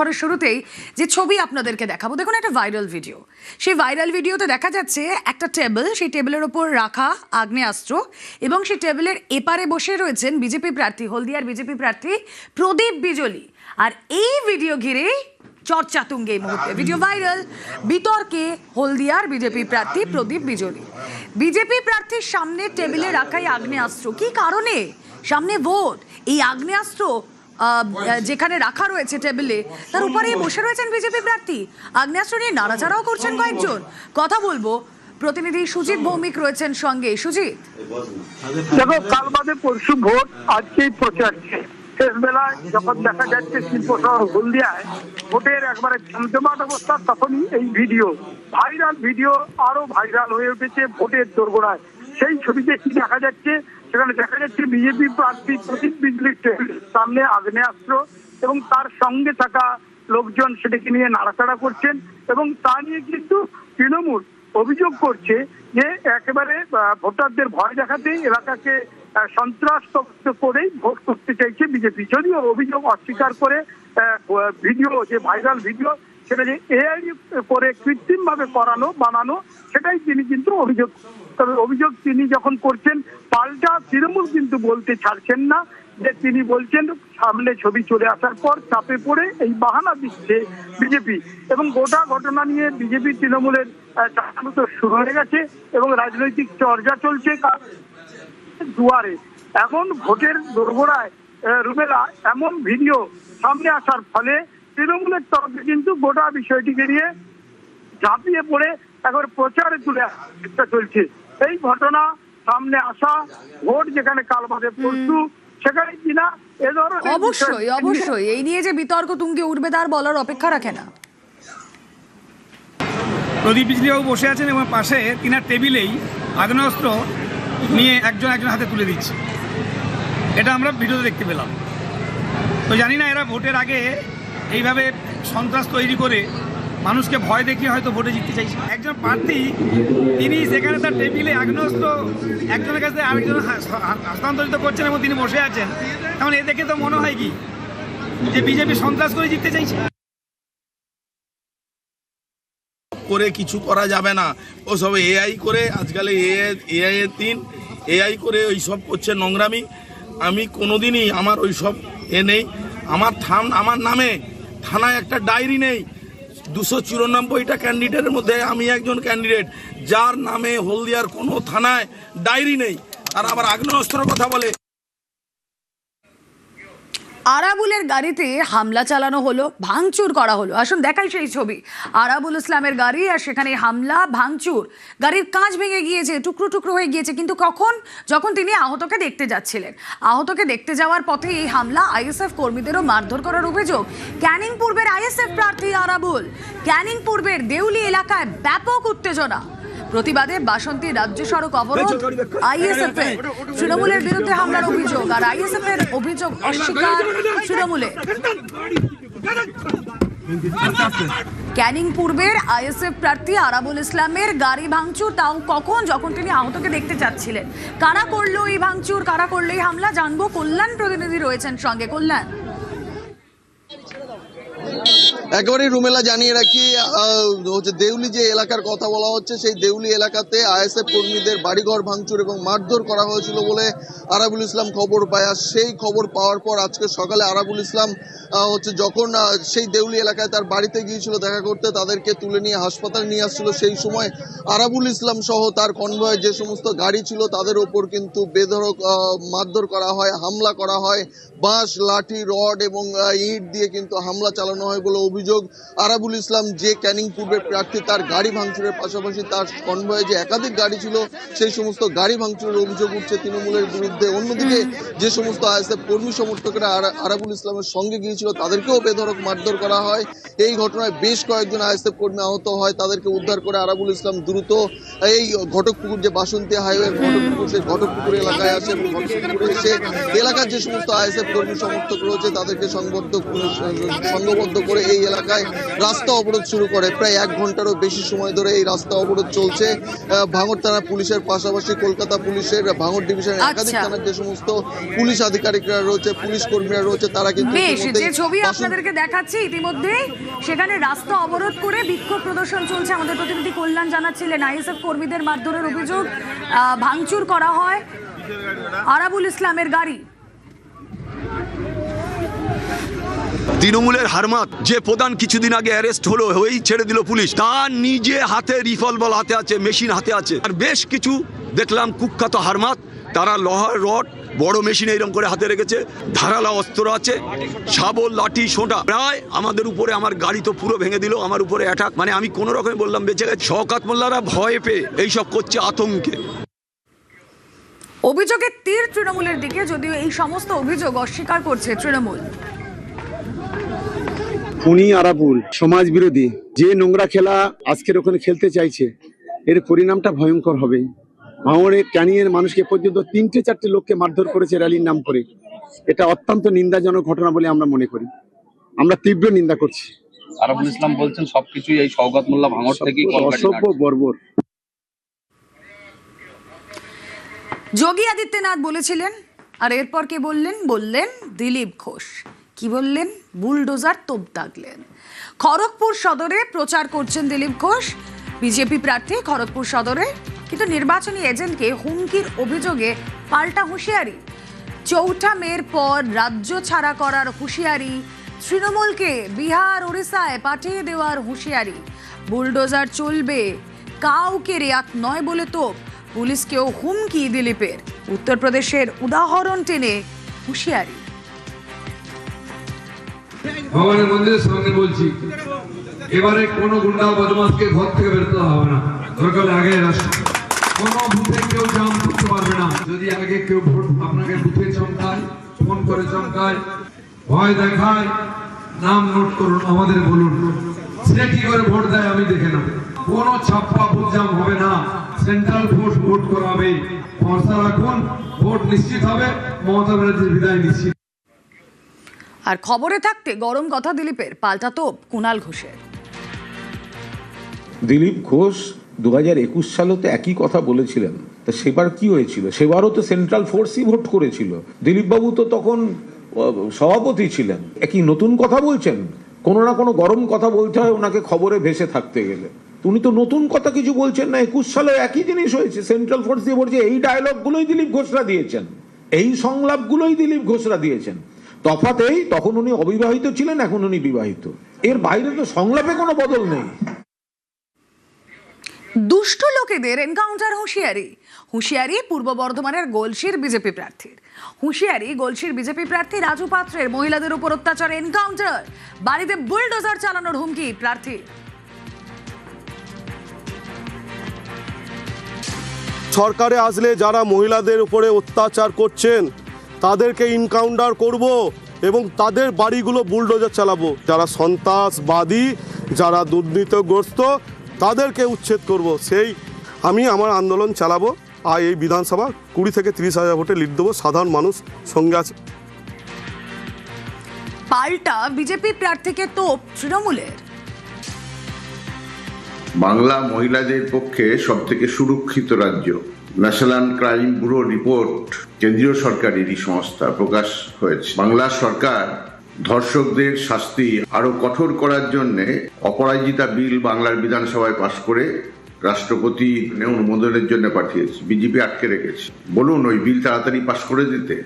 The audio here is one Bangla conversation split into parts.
পরে শুরুতেই যে ছবি আপনাদেরকে দেখাবো, দেখুন একটা ভাইরাল ভিডিও। সেই ভাইরাল ভিডিওতে দেখা যাচ্ছে একটা টেবিল, সেই টেবিলের ওপর রাখা আগ্নেয়াস্ত্র এবং সেই টেবিলের এপারে বসে রয়েছেন বিজেপি প্রার্থী, হলদিয়ার বিজেপি প্রার্থী প্রদীপ বিজলি। আর এই ভিডিও ঘিরে চর্চা তুঙ্গে এই মুহূর্তে, ভিডিও ভাইরাল, বিতর্কে হলদিয়ার বিজেপি প্রার্থী প্রদীপ বিজলি। বিজেপি প্রার্থীর সামনে টেবিলে রাখাই আগ্নেয়াস্ত্র, কি কারণে? সামনে ভোট, এই আগ্নেয়াস্ত্র যেখানে রাখা রয়েছে টেবিলে তার উপরেই বসে রয়েছেন বিজেপি প্রার্থী, আগ্নেয়াস্ত্র নিয়ে নাড়াচাড়াও করছেন কয়েকজন। কথা বলবো, প্রতিনিধি সুজিত ভৌমিক রয়েছেন সঙ্গে। সুজিত, দেখো, কাল বাদে পরশু ভোট, আজকেই প্রচার। শেষ বেলায় যখন দেখা যাচ্ছে শিল্প শহর হলদিয়ায় ভোটের একবারে জমজমাট অবস্থা, তখনই এই ভিডিও ভাইরাল, ভিডিও আরো ভাইরাল হয়ে উঠেছে ভোটের দোরগোড়ায়। সেই ছবিতে কি দেখা যাচ্ছে? সেখানে দেখা যাচ্ছে বিজেপি প্রার্থী প্রদীপ বিজলির সামনে আগ্নেয়াস্ত্র এবং তার সঙ্গে থাকা লোকজন সেটাকে নিয়ে নাড়াচাড়া করছেন এবং তা নিয়ে কিন্তু তৃণমূল অভিযোগ করছে যে একেবারে ভোটারদের ভয় দেখাতেই এলাকাকে সন্ত্রাসমুক্ত করেই ভোট করতে চাইছে বিজেপি। যদিও অভিযোগ অস্বীকার করে ভিডিও, যে ভাইরাল ভিডিও, সেটা যে এআই করে কৃত্রিম ভাবে বানানো, সেটাই তিনি কিন্তু অভিযোগ। তবে অভিযোগ তিনি যখন করছেন, পাল্টা তৃণমূল কিন্তু বলতে ছাড়ছেন না, যে তিনি বলছেন সামনে ছবি চলে আসার পর চাপে পড়ে এই বাহানা দিচ্ছে বিজেপি। এবং গোটা ঘটনা নিয়ে বিজেপি তৃণমূলের চাপানো শুরু হয়ে গেছে এবং রাজনৈতিক চর্চা চলছে দুয়ারে। এখন ভোটের দোরগোড়ায় রুমেলা এমন ভিডিও সামনে আসার ফলে তৃণমূলের তরফে কিন্তু গোটা বিষয়টিকে নিয়ে ঝাঁপিয়ে পড়ে একবার প্রচারে তুলে চেষ্টা চলছে। এই ঘটনা সামনে আসা, ভোট যেখানে কাল বাদে পরশু, সেখানে কিনা এ ধরনের অবশ্যই এই নিয়ে যে বিতর্ক তুঙ্গে উঠবে তার বলার অপেক্ষা রাখে না। প্রদীপ বিজলিবাবু বসে আছেন এবং পাশে তিনার টেবিলেই আগ্নেয়াস্ত্র নিয়ে একজন হাতে তুলে দিচ্ছে। এটা আমরা ভিডিওতে দেখতে পেলাম। তো জানি না এরা ভোটের আগে এইভাবে সন্ত্রাস তৈরি করে মানুষকে ভয় দেখিয়ে হয়তো ভোটে জিততে চাইছে। একজন প্রার্থী তিনি সেখানে তার টেবিলে আগ্নেয়াস্ত্র একজনের কাছে আরেকজন হস্তান্তরিত করছেন এবং তিনি বসে আছেন। এখন এ দেখে তো মনে হয় কি যে বিজেপি সন্ত্রাস করে জিততে চাইছে। করে কিছু করা যাবে না, ও সব এআই করে, আজকাল এআই এর দিন, এআই করে ওই সব করছে নোংরামি। আমি কোনোদিনই আমার ওই সব নেই। আমার নামে থানায় একটা ডায়েরি নেই। 294টা ক্যান্ডিডেটের মধ্যে আমি একজন ক্যান্ডিডেট যার নামে হলদিয়ার কোনো থানায় ডায়েরি নেই, আর আবার আগ্নেয়াস্ত্রের কথা বলে। আরাবুলের গাড়িতে হামলা চালানো হলো, ভাঙচুর করা হলো। আসুন দেখাই সেই ছবি, আরাবুল ইসলামের গাড়ি, আর সেখানে হামলা, ভাঙচুর, গাড়ির কাঁচ ভেঙে গিয়েছে, টুকরো টুকরো হয়ে গিয়েছে। কিন্তু কখন? যখন তিনি আহতকে দেখতে যাচ্ছিলেন। আহতকে দেখতে যাওয়ার পথে এই হামলা, আইএসএফ কর্মীদেরও মারধর করার অভিযোগ। ক্যানিং পূর্বের আইএসএফ প্রার্থী আরাবুল, ক্যানিং পূর্বের দেউলি এলাকায় ব্যাপক উত্তেজনা, প্রতিবাদে বাসন্তী রাজ্য সড়ক অবরোধ। আইএসএফ এর তৃণমূলের বিরুদ্ধে হামলার অভিযোগ, আর আইএসএফ এর অভিযোগ অস্বীকার তৃণমূলের। ক্যানিং পূর্বের আইএসএফ প্রার্থী আরাবুল ইসলামের গাড়ি ভাঙচুর, তাও কখন? যখন তিনি আহতকে দেখতে যাচ্ছিলেন। কারা করলো এই ভাঙচুর, কারা করলো এই হামলা, জানবো। কল্যাণ প্রতিনিধি রয়েছেন সঙ্গে। কল্যাণ, একেবারে রুমেলা জানিয়ে রাখি, হচ্ছে দেউলি যে এলাকার কথা বলা হচ্ছে, সেই দেউলি এলাকাতে আইএসএফ কর্মীদের বাড়িঘর ভাঙচুর এবং মারধর করা হয়েছিল বলে আরাবুল ইসলাম খবর পায়। আর সেই খবর পাওয়ার পর আজকে সকালে আরাবুল ইসলাম হচ্ছে যখন সেই দেউলি এলাকায় তার বাড়িতে গিয়েছিল দেখা করতে, তাদেরকে তুলে নিয়ে হাসপাতালে নিয়ে আসছিল। সেই সময় আরাবুল ইসলাম সহ তার কনভয়ে যে সমস্ত গাড়ি ছিল তাদের ওপর কিন্তু বেধড়ক মারধর করা হয়, হামলা করা হয়। বাঁশ, লাঠি, রড এবং ইট দিয়ে কিন্তু হামলা চালানো হয় বলে অভিযোগ। আরাবুল ইসলাম যে ক্যানিং পূর্বের প্রার্থী, তার গাড়ি ভাঙচুরের পাশাপাশি তার কনভয়ে যে একাধিক গাড়ি ছিল সেই সমস্ত গাড়ি ভাঙচুরের অভিযোগ উঠছে তৃণমূলের বিরুদ্ধে। অন্যদিকে যে সমস্ত আইএসএফ কর্মী সমর্থকরা আরাবুল ইসলামের সঙ্গে গিয়েছিল তাদেরকেও বেধড়ক মারধর করা হয়। এই ঘটনায় বেশ কয়েকজন আইএসএফ কর্মী আহত হয়, তাদেরকে উদ্ধার করে আরাবুল ইসলাম দ্রুত এই ঘটকপুকুর যে বাসন্তী হাইওয়ে ঘটকপুকুর, সেই ঘটকপুকুর এলাকায় আসে এবং ঘটকপুকুরে এসে এলাকার যে সমস্ত আইএসএফ কর্মী সমর্থক রয়েছে তাদেরকে সংঘবদ্ধ করে এই এলাকায় রাস্তা অবরোধ শুরু করে। প্রায় 1 ঘন্টারও বেশি সময় ধরে এই রাস্তা অবরোধ চলছে। ভাঙড় থানা পুলিশের পাশাপাশি কলকাতা পুলিশের ভাঙড় ডিভিশনের একাধিক থানার যে সমস্ত পুলিশ আধিকারিকরা রয়েছে, পুলিশ কর্মীরা রয়েছে, তারা কিন্তু বেশ, যে ছবি আপনাদেরকে দেখাচ্ছি ইতিমধ্যে সেখানে রাস্তা অবরোধ করে বিক্ষোভ প্রদর্শন চলছে। আমাদের প্রতিনিধি কল্যাণ জানাচ্ছিলেন আইএসএফ কর্মীদের মারধরের অভিযোগ, ভাঙচুর করা হয় আরাবুল ইসলামের গাড়ি। তৃণমূলের হারমাত যে প্রধান কিছুদিন আগে অ্যারেস্ট হলো, হয়েই ছেড়ে দিল পুলিশ, তার নিজে হাতে রিভলভার হাতে আছে, মেশিন হাতে আছে। আর বেশ কিছু দেখলাম কুখ্যাত হারমাত, তারা লোহার রড বড় মেশিন এইরকম করে হাতে রেখেছে, ধারালো অস্ত্র আছে, শাবল লাঠি সোঁটা, প্রায় আমাদের উপরে, আমার গাড়ি তো পুরো ভেঙে দিল, আমার উপরে অ্যাটাক। মানে আমি কোনো রকমে বললাম বেঁচে গেছে। শওকত মোল্লারা ভয়ে পেয়ে এইসব করছে আতঙ্কে। অভিযোগের তীর তৃণমূলের দিকে, যদিও এই সমস্ত অভিযোগ অস্বীকার করছে তৃণমূল। খুনি আরাবুল সমাজ বিরোধী, যে নোংরা খেলা আজকের ওখানে খেলতে চাইছে, এর পরিণামটা ভয়ঙ্কর হবে। ভাঙড়ে ক্যানিংয়ের মানুষকে পর্যন্ত 3-4টে লোককে মারধর করেছে র্যালির নাম করে। এটা অত্যন্ত নিন্দাজনক ঘটনা বলে আমরা মনে করি, আমরা তীব্র নিন্দা করছি। আরাবুল ইসলাম বলছেন সবকিছুই এই শওকত মোল্লা ভাঙড় থেকে অসভ্য বর্বর। যোগী আদিত্যনাথ বলেছিলেন, আর এরপর কে বললেন দিলীপ ঘোষ। কি বললেন? বুলডোজার তোপ দাগলেন। খড়গপুর সদরে প্রচার করছেন দিলীপ ঘোষ, বিজেপি প্রার্থী খড়গপুর সদরে। কিন্তু নির্বাচনী এজেন্টকে হুমকির অভিযোগে পাল্টা হুঁশিয়ারি। ৪ঠা মের পর রাজ্য ছাড়া করার হুঁশিয়ারি, তৃণমূলকে বিহার ওড়িশায় পাঠিয়ে দেওয়ার হুঁশিয়ারি। বুলডোজার চলবে, কাউকে রেয়াত নয় বলে তোপ। পুলিশকেও হুমকি দিলীপের। উত্তরপ্রদেশের উদাহরণ টেনে হুঁশিয়ারি। ভগবানের মন্দিরের সামনে বলছি, এবারে কোনো গুন্ডা বদমাশকে ঘর থেকে বেরোতে হবে না। দরকার আগে কোনো বুথে কেউ জাম করতে পারবে না। যদি আগে কেউ ভোট আপনাকে বুথে চমকায়, ফোন করে চমকায়, ভয় দেখায়, নাম নোট করুন, আমাদের বলুন, সে কি করে ভোট দেয় আমি দেখে নেব। কোনো ছাপ্পা বুথ জাম হবে না, সেন্ট্রাল ফোর্স ভোট করাবে। ভরসা রাখুন, ভোট নিশ্চিত হবে, মমতা ব্যানার্জির বিদায় নিশ্চিত। আর খবরে থাকতে গরম কথা দিলীপের, পাল্টা তোপ কুণাল ঘোষের। দিলীপ ঘোষ 2021 সালে তো একই কথা বলেছিলেন, তা সেবার কি হয়েছিল? সেবারও তো সেন্ট্রাল ফোর্সই ভোট করেছিল। দিলীপ বাবু তো তখন সভাপতি ছিলেন। একই নতুন কথা বলছেন? কোনো না কোনো গরম কথা বলতে হয় ওনাকে খবরে ভেসে থাকতে গেলে। উনি তো নতুন কথা কিছু বলছেন না। 21 সালে একই জিনিস হয়েছে, সেন্ট্রাল ফোর্স দিয়ে বলছে। এই ডায়লগগুলোই দিলীপ ঘোষরা দিয়েছেন, এই সংলাপগুলোই দিলীপ ঘোষরা দিয়েছেন। তফাৎ এই, তখন উনি অবিবাহিত ছিলেন, এখন উনি বিবাহিত। এর বাইরে তো সংলাপে কোনো বদল নেই। দুষ্ট লোকেদের এনকাউন্টার হুঁশিয়ারি পূর্ব বর্ধমানের গলসির বিজেপি প্রার্থীর। গলসির বিজেপি প্রার্থী রাজু পাত্রের মহিলাদের উপর অত্যাচার, এনকাউন্টার, বাড়িতে বুলডোজার চালানোর হুমকি প্রার্থী। সরকারে আসলে যারা মহিলাদের উপরে অত্যাচার করছেন তাদেরকে এনকাউন্টার করব এবং তাদের বাড়িগুলো বুলডোজার চালাবো। যারা সন্ত্রাসবাদী, যারা দুর্নীতিগ্রস্ত, তাদেরকে উচ্ছেদ করব। সেই আমি আমার আন্দোলন চালাবো। আর এই বিধানসভা 20 থেকে 30 হাজার ভোটে লিড দেবো। সাধারণ মানুষ সঙ্গে আছে। পাল্টা বিজেপি প্রার্থীকে তোপ তৃণমূলের। বাংলা মহিলাদের পক্ষে সবথেকে সুরক্ষিত রাজ্য। ন্যাশনাল ক্রাইম ব্যুরো রিপোর্ট কেন্দ্রীয় সরকারেরই সংস্থা প্রকাশ হয়েছে। বাংলা সরকার ধর্ষকদের শাস্তি আরো কঠোর করার জন্য অপরাজিতা বিল বাংলার বিধানসভায় পাশ করে রাষ্ট্রপতি অনুমোদনের জন্য পাঠিয়েছে। বিজেপি আটকে রেখেছে। বলুন ওই বিল তাড়াতাড়ি পাশ করে দিতে।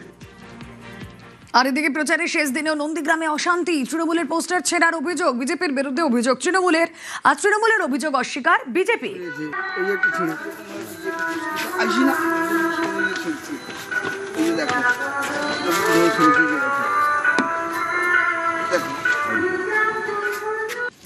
আর এদিকে প্রচারের শেষ দিনেও নন্দীগ্রামে অশান্তি, তৃণমূলের পোস্টার ছেঁড়ার অভিযোগ, বিজেপির বিরুদ্ধে অভিযোগ তৃণমূলের। আর তৃণমূলের অভিযোগ অস্বীকার বিজেপি।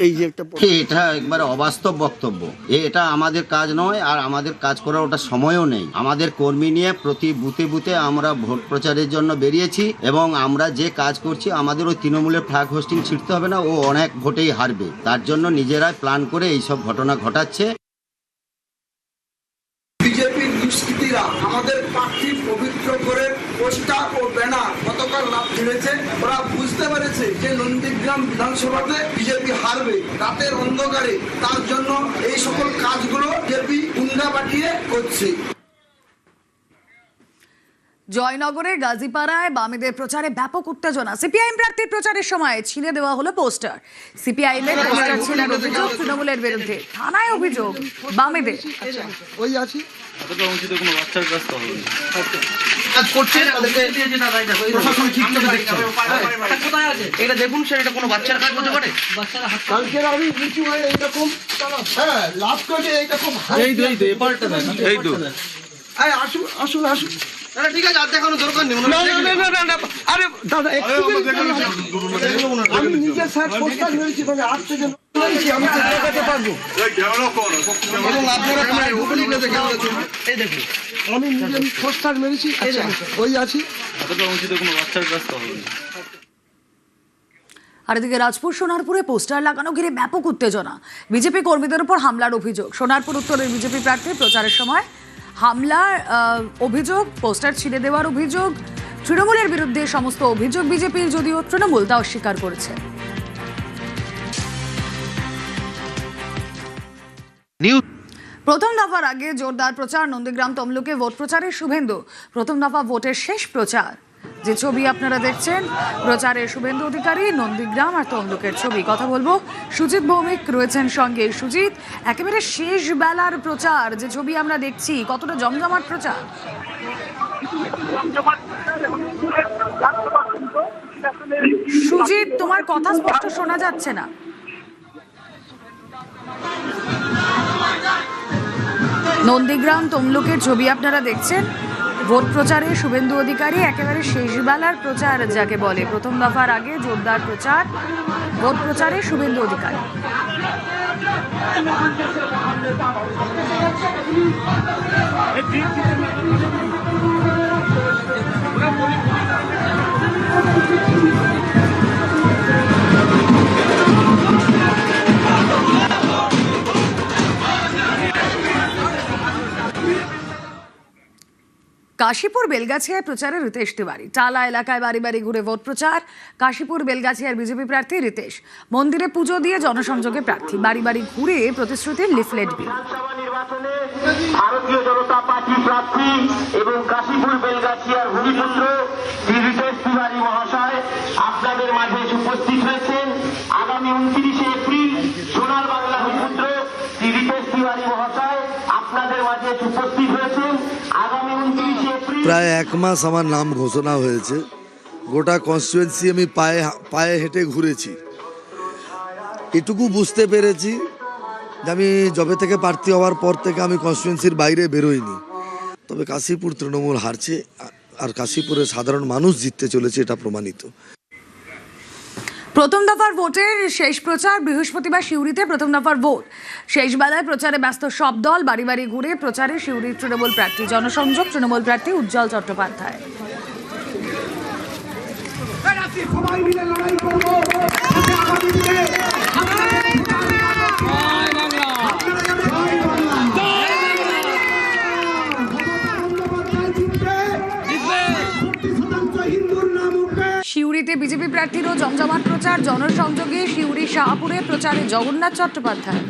এই যে একটা এটা একবারে অবাস্তব বক্তব্য। এটা আমাদের কাজ নয়, আর আমাদের কাজ করার ওটা সময়ও নেই। আমাদের কর্মী নিয়ে প্রতি বুথে বুথে আমরা ভোট প্রচারের জন্য বেরিয়েছি, এবং আমরা যে কাজ করছি আমাদের ওই তৃণমূলের ফ্ল্যাগ হোস্টিং ছিটতে হবে না, ও অনেক ভোটেই হারবে। তার জন্য নিজেরাই প্ল্যান করে এইসব ঘটনা ঘটাচ্ছে। বিজেপির দুষ্কৃতীরা আমাদের প্রার্থী পবিত্র করে পোস্টার ও ব্যানার গতকাল লাভ ছেড়েছে। ওরা বুঝতে পেরেছে যে নন্দীগ্রাম বিধানসভাতে বিজেপি হারবে রাতের অন্ধকারে। তার জন্য এই সকল কাজগুলো বিজেপি গুন্ডা পাঠিয়ে করছে। জয়নগরের গাজীপাড়ায় বামেদের প্রচারে ব্যাপক উত্তেজনা। সিপিআইএম প্রার্থীর প্রচারের সময় ছিঁড়ে দেওয়া হলো পোস্টার। সিপিআইএম এর পোস্টার ছিঁড়ার অভিযোগ তৃণমূলের বিরুদ্ধে, থানায় অভিযোগ বামেদের। ওই আছি কোনো বাচ্চার কাজ তো হবে কাজ করছে প্রশাসন ঠিকঠাক দেখছে। এটা দেখুন স্যার, এটা কোনো বাচ্চার কাজ হতে পারে? কালকের আমি নিচু হয়ে এইরকম লাভ করে এইরকম এই তো এপারটা দেখেন, এই তো আসুন আসুন আসুন। ঠিক আছে, আর দেখানো দরকার নেই। আরে দাদা আমি নিজে স্যার পোস্টার মেরেছি, তবে আসতে যে আমি দেখাতে পারবো। আমি নিজে পোস্টার মেরেছি, ওই আছি। কোনো বাচ্চার কাজ তো হবে। আর এদিকে রাজপুর সোনারপুরে পোস্টার লাগানো ঘিরে ব্যাপক উত্তেজনা। বিজেপি কর্মীদের উপর হামলার অভিযোগ। সোনারপুর উত্তরের বিজেপি প্রার্থী প্রচারের সময় হামলার অভিযোগ, পোস্টার ছিঁড়ে দেওয়ার অভিযোগ। তৃণমূলের বিরুদ্ধে সমস্ত অভিযোগ বিজেপির, যদিও তৃণমূল তা অস্বীকার করেছে। প্রথম দফার আগে জোরদার প্রচার। নন্দীগ্রাম তমলুকে ভোট প্রচারের শুভেন্দু। প্রথম দফা ভোটের শেষ প্রচার। যে ছবি আপনারা দেখছেন, প্রচারে শুভেন্দু অধিকারী, নন্দীগ্রাম আর তমলুকের ছবি। কথা বলবো, সুজিত ভৌমিক রয়েছেন সঙ্গে। সুজিত, একেবারে শেষ বেলার প্রচার, যে ছবি আমরা দেখছি, কতটা জমজমাট প্রচার? সুজিত, তোমার কথা স্পষ্ট শোনা যাচ্ছে না। নন্দীগ্রাম তমলুকের ছবি আপনারা দেখছেন। ভোট প্রচারে শুভেন্দু অধিকারী, একেবারে শেষ বেলার প্রচার যাকে বলে। প্রথম দফার আগে জোরদার প্রচার, ভোট প্রচারে শুভেন্দু অধিকারী। কাশীপুর বেলগাছিয়ায় প্রচারে রিতেশ তিওয়ারি। টালা এলাকায় বাড়ি বাড়ি ঘুরে ভোট প্রচার। কাশীপুর বেলগাছিয়ার বিজেপি প্রার্থী রিতেশ। মন্দিরে পুজো দিয়ে জনসংযোগে প্রার্থী। বাড়ি বাড়ি ঘুরে প্রতিশ্রুতির লিফলেট বিলি। ভারতীয় জনতা পার্টি প্রার্থী এবং কাশীপুর বেলগাছিয়ার ভূমিপুত্র রিতেশ তিওয়ারি মহাশয় আপনাদের মাঝে উপস্থিত হয়েছেন। আগামী 29শে এপ্রিল সোনার বাংলা ভূমিপুত্র রিতেশ তিওয়ারি মহাশয় আপনাদের মাঝে উপস্থিত হয়েছেন। আগামী 29শে এপ্রিল প্রায় 1 মাস আমার নাম ঘোষণা হয়েছে। গোটা কনস্টিটুয়েন্সি আমি পায়ে হেঁটে ঘুরেছি। এটুকু বুঝতে পেরেছি যে আমি যবে থেকে প্রার্থী হওয়ার পর থেকে আমি কনস্টিটুয়েন্সির বাইরে বেরোইনি। তবে কাশীপুর তৃণমূল হারছে, আর কাশীপুরের সাধারণ মানুষ জিততে চলেছে, এটা প্রমাণিত। প্রথম দফার ভোটের শেষ প্রচার বৃহস্পতিবার সিউড়িতে। প্রথম দফার ভোট শেষ বেলায় প্রচারে ব্যস্ত সব দল। বাড়ি বাড়ি ঘুরে প্রচারে সিউড়ির তৃণমূল প্রার্থী। জনসংযোগ তৃণমূল প্রার্থী উজ্জ্বল চট্টোপাধ্যায়। সিউড়িতে বিজেপি প্রার্থীরও জমজমাট প্রচার। জনসংযোগে সিউড়ি শাহপুরে প্রচারে জগন্নাথ চট্টোপাধ্যায়।